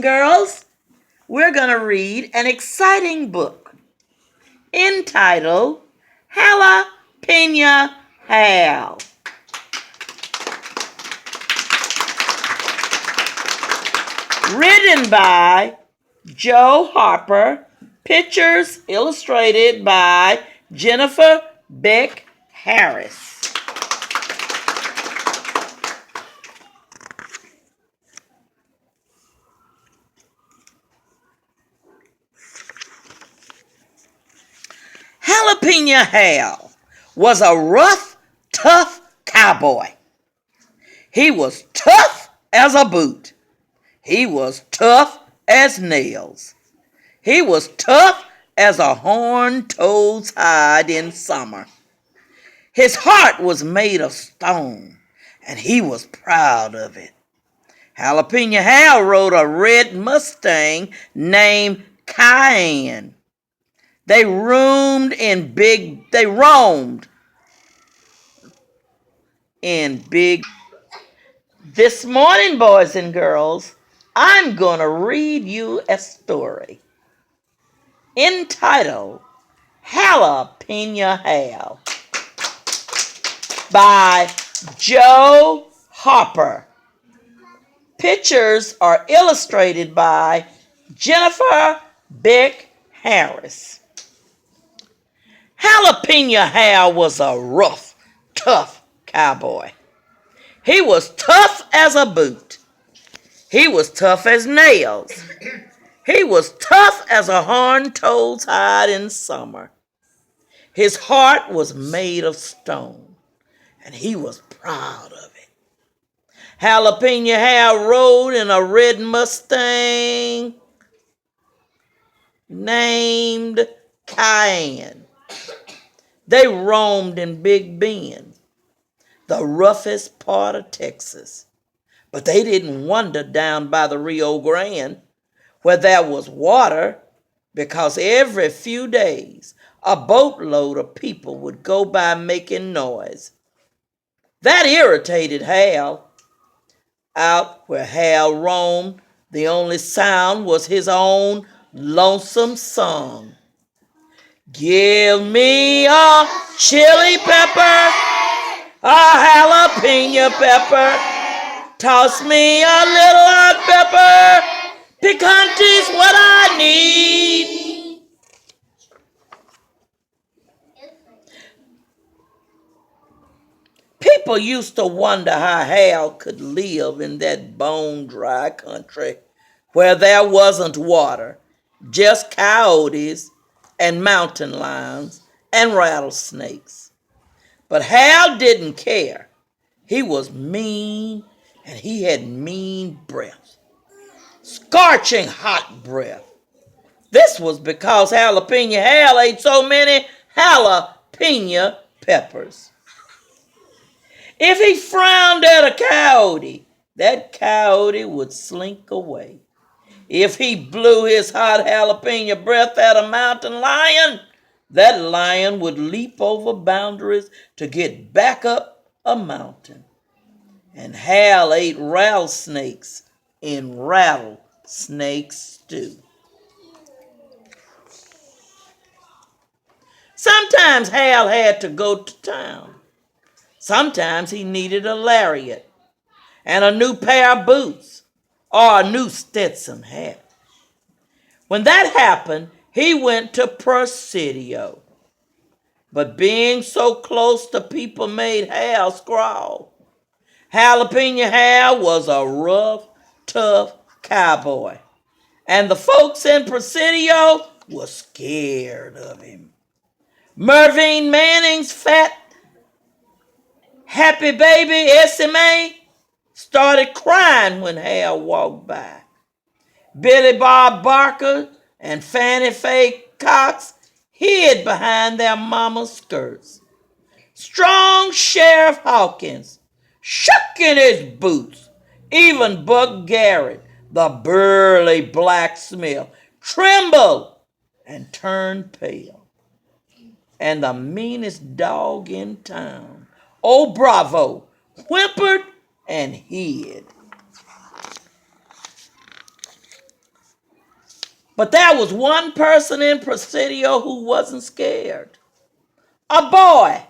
Girls, we're going to read an exciting book entitled Jalapeno Hall. Written by Joe Harper, pictures illustrated by Jennifer Beck Harris. Jalepeno Hall was a rough, tough cowboy. He was tough as a boot. He was tough as nails. He was tough as a horned-toad's hide in summer. His heart was made of stone, and he was proud of it. Jalepeno Hall rode a red Mustang named Cayenne. They roamed in big. This morning, boys and girls, I'm going to read you a story entitled Jalepeno Hall by Joe Harper. Pictures are illustrated by Jennifer Beck Harris. Jalepeno Hall was a rough, tough cowboy. He was tough as a boot. He was tough as nails. He was tough as a horned-toad's hide in summer. His heart was made of stone, and he was proud of it. Jalepeno Hall rode in a red Mustang named Cayenne. They roamed in Big Bend, the roughest part of Texas. But they didn't wander down by the Rio Grande, where there was water, because every few days a boatload of people would go by making noise. That irritated Hal. Out where Hal roamed, the only sound was his own lonesome song. Give me a chili pepper, a jalapeno pepper, toss me a little hot pepper, picante's what I need. People used to wonder how Hal could live in that bone-dry country where there wasn't water, just coyotes and mountain lions and rattlesnakes. But Hal didn't care. He was mean, and he had mean breath. Scorching hot breath. This was because Jalepeno Hal ate so many jalapeno peppers. If he frowned at a coyote, that coyote would slink away. If he blew his hot jalapeno breath at a mountain lion, that lion would leap over boundaries to get back up a mountain. And Hal ate rattlesnakes in rattlesnake stew. Sometimes Hal had to go to town. Sometimes he needed a lariat and a new pair of boots or a new Stetson hat. When that happened, he went to Presidio. But being so close to people made Hal scrawl. Jalepeno Hal was a rough, tough cowboy, and the folks in Presidio were scared of him. Mervyn Manning's fat, happy baby SMA started crying when Hal walked by. Billy Bob Barker and Fannie Faye Cox hid behind their mama's skirts. Strong Sheriff Hawkins shook in his boots. Even Buck Garrett, the burly blacksmith, trembled and turned pale. And the meanest dog in town, old Bravo, whimpered and hid. But there was one person in Presidio who wasn't scared. A boy.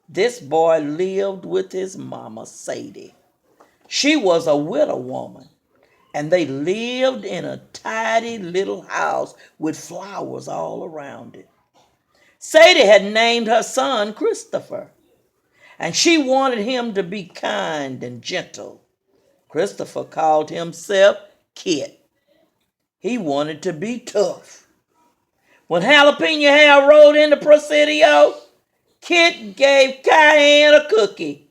This boy lived with his mama, Sadie. She was a widow woman, and they lived in a tidy little house with flowers all around it. Sadie had named her son Christopher, and she wanted him to be kind and gentle. Christopher called himself Kit. He wanted to be tough. When Jalapeno Hal rode into Presidio, Kit gave Cayenne a cookie.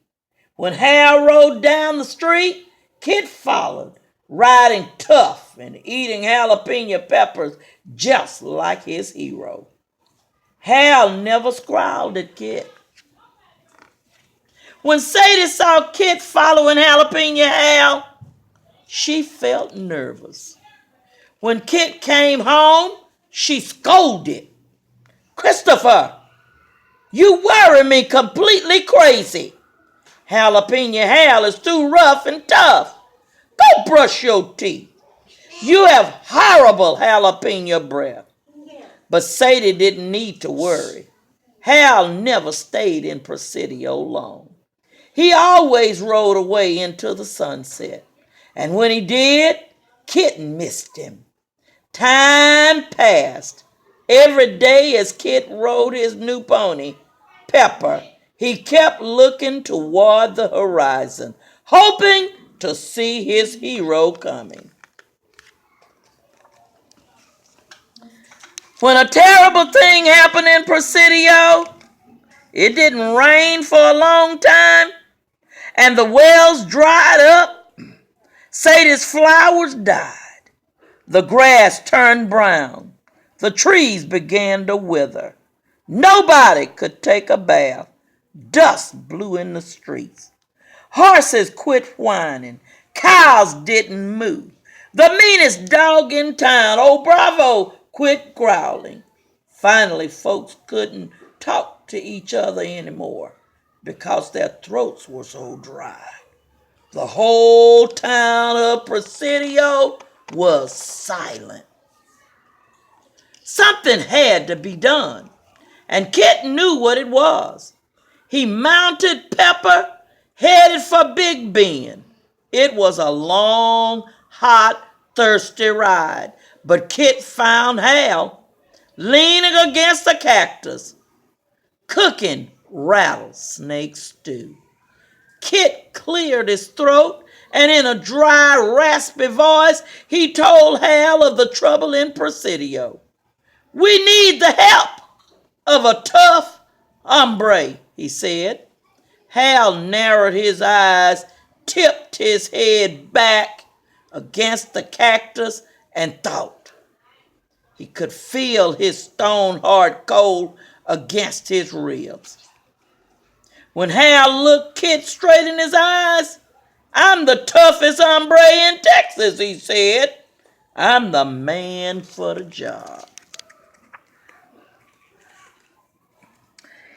When Hal rode down the street, Kit followed, riding tough and eating jalapeno peppers just like his hero. Hal never scowled at Kit. When Sadie saw Kit following Jalapeno Hal, she felt nervous. When Kit came home, she scolded. "Christopher, you worry me completely crazy. Jalapeno Hal is too rough and tough. Go brush your teeth. You have horrible jalapeno breath." But Sadie didn't need to worry. Hal never stayed in Presidio long. He always rode away into the sunset. And when he did, Kit missed him. Time passed. Every day as Kit rode his new pony, Pepper, he kept looking toward the horizon, hoping to see his hero coming. When a terrible thing happened in Presidio, it didn't rain for a long time, and the wells dried up. Sadie's flowers died. The grass turned brown. The trees began to wither. Nobody could take a bath. Dust blew in the streets. Horses quit whining. Cows didn't moo. The meanest dog in town, old Bravo, quit growling. Finally, folks couldn't talk to each other anymore because their throats were so dry. The whole town of Presidio was silent. Something had to be done, and Kit knew what it was. He mounted Pepper, headed for Big Bend. It was a long, hot, thirsty ride, but Kit found Hal leaning against a cactus, cooking rattlesnake stew. Kit cleared his throat, and in a dry, raspy voice, he told Hal of the trouble in Presidio. "We need the help of a tough hombre," he said. Hal narrowed his eyes, tipped his head back against the cactus, and thought. He could feel his stone-hard cold against his ribs. When Hal looked Kit straight in his eyes, "I'm the toughest hombre in Texas," he said. "I'm the man for the job."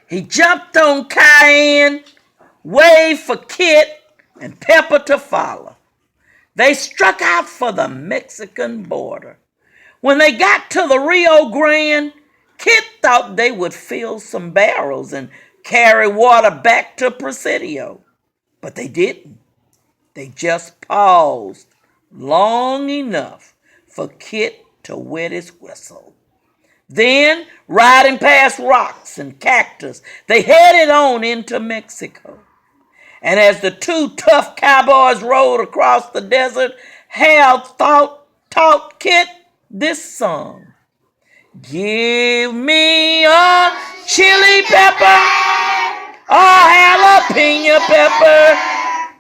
He jumped on Cayenne, waved for Kit and Pepper to follow. They struck out for the Mexican border. When they got to the Rio Grande, Kit thought they would fill some barrels and carry water back to Presidio. But they didn't. They just paused long enough for Kit to wet his whistle. Then, riding past rocks and cactus, they headed on into Mexico. And as the two tough cowboys rode across the desert, Hal taught Kit this song. "Give me a chili pepper, a jalapeno pepper,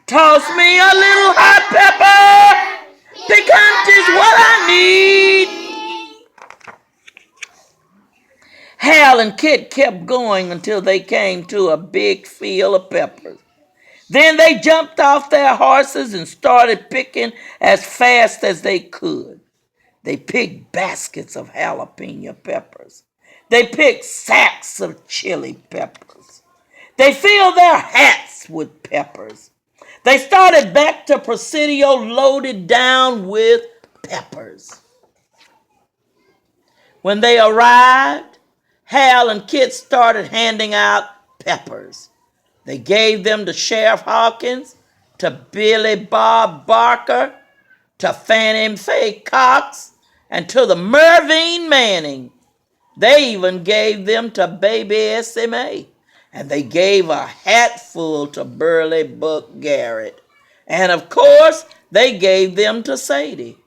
toss me a little hot pepper, picant is what I need." Hal and Kit kept going until they came to a big field of peppers. Then they jumped off their horses and started picking as fast as they could. They picked baskets of jalapeno peppers. They picked sacks of chili peppers. They filled their hats with peppers. They started back to Presidio loaded down with peppers. When they arrived, Hal and Kit started handing out peppers. They gave them to Sheriff Hawkins, to Billy Bob Barker, to Fannie Faye Cox, and to the Mervyn Manning. They even gave them to baby SMA. And they gave a hatful to Burley Buck Garrett. And of course, they gave them to Sadie.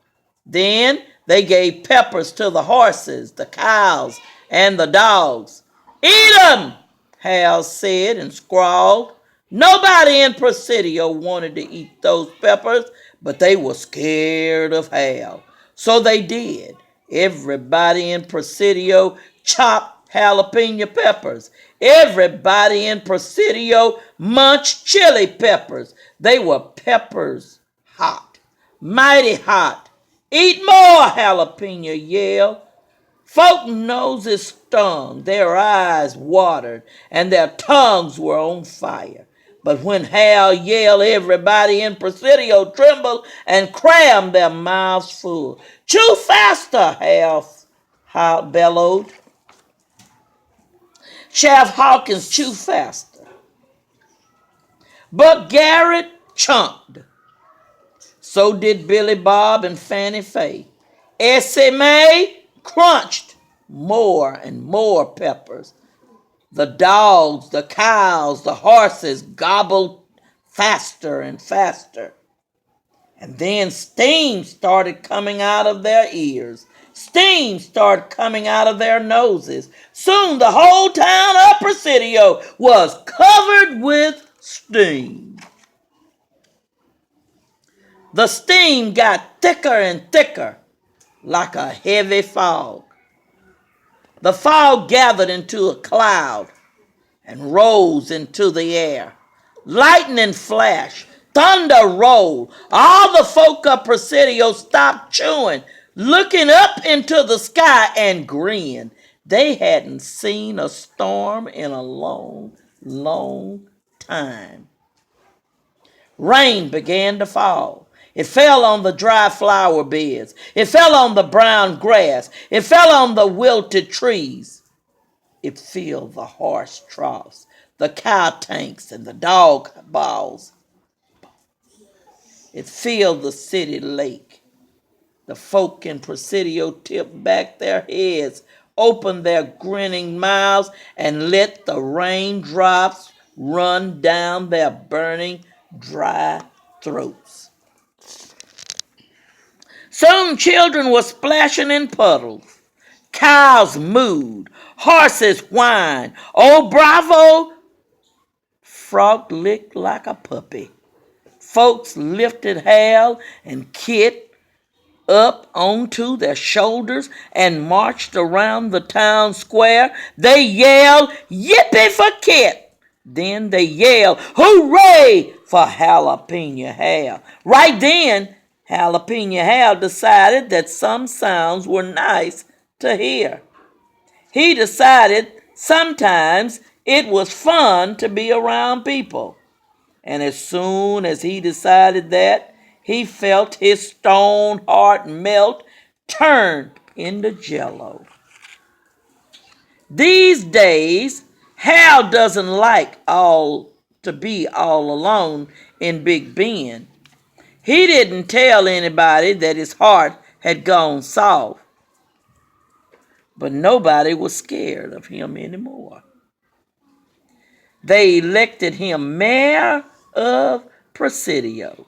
Then they gave peppers to the horses, the cows, and the dogs. "Eat 'em," Hal said and scrawled. Nobody in Presidio wanted to eat those peppers, but they were scared of Hal. So they did. Everybody in Presidio chopped jalapeno peppers. Everybody in Presidio munched chili peppers. They were peppers hot, mighty hot. "Eat more," jalapeno yelled. Folk noses stung, their eyes watered, and their tongues were on fire. But when Hal yelled, everybody in Presidio trembled and crammed their mouths full. "Chew faster," Hal bellowed. Sheriff Hawkins chewed faster. But Garrett chunked. So did Billy Bob and Fannie Faye. SMA crunched more and more peppers. The dogs, the cows, the horses gobbled faster and faster. And then steam started coming out of their ears. Steam started coming out of their noses. Soon the whole town of Presidio was covered with steam. The steam got thicker and thicker, like a heavy fog. The fog gathered into a cloud and rose into the air. Lightning flashed, thunder rolled. All the folk of Presidio stopped chewing, looking up into the sky and grinned. They hadn't seen a storm in a long, long time. Rain began to fall. It fell on the dry flower beds. It fell on the brown grass. It fell on the wilted trees. It filled the horse troughs, the cow tanks, and the dog balls. It filled the city lake. The folk in Presidio tipped back their heads, opened their grinning mouths, and let the raindrops run down their burning, dry throats. Soon children were splashing in puddles. Cows mooed. Horses whined. Oh, bravo! Frog licked like a puppy. Folks lifted Hal and Kit up onto their shoulders and marched around the town square. They yelled, "Yippee for Kit!" Then they yelled, "Hooray for Jalapeno Hal!" Right then, Jalapeno Hal decided that some sounds were nice to hear. He decided sometimes it was fun to be around people. And as soon as he decided that, he felt his stone heart melt, turn into jello. These days, Hal doesn't like to be all alone in Big Bend. He didn't tell anybody that his heart had gone soft. But nobody was scared of him anymore. They elected him mayor of Presidio.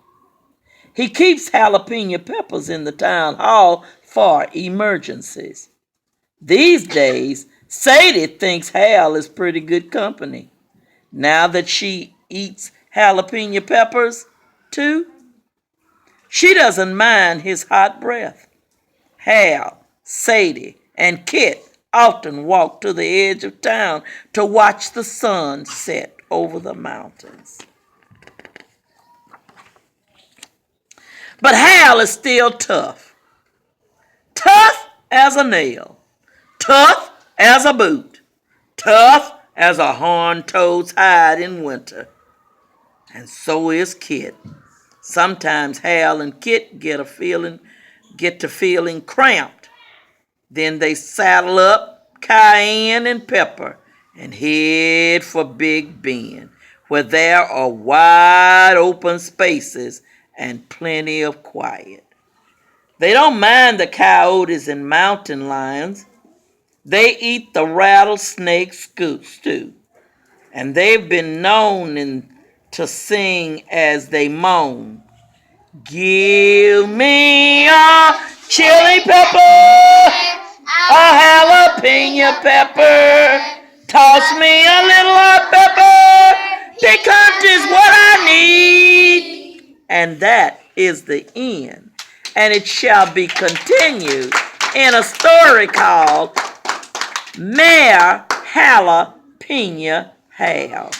He keeps jalapeno peppers in the town hall for emergencies. These days, Sadie thinks Hal is pretty good company. Now that she eats jalapeno peppers, too, she doesn't mind his hot breath. Hal, Sadie, and Kit often walk to the edge of town to watch the sun set over the mountains. But Hal is still tough. Tough as a nail. Tough as a boot. Tough as a horned-toad's hide in winter. And so is Kit. Sometimes Hal and Kit get to feeling cramped Then they saddle up cayenne and pepper and head for Big Bend, where there are wide open spaces and plenty of quiet. They don't mind the coyotes and mountain lions. They eat the rattlesnake stew, and they've been known to sing as they moan. Give me a chili pepper, a jalapeno pepper, toss me a little hot pepper, piquant is what I need. And that is the end. And it shall be continued in a story called Mayor Jalapeno Hall.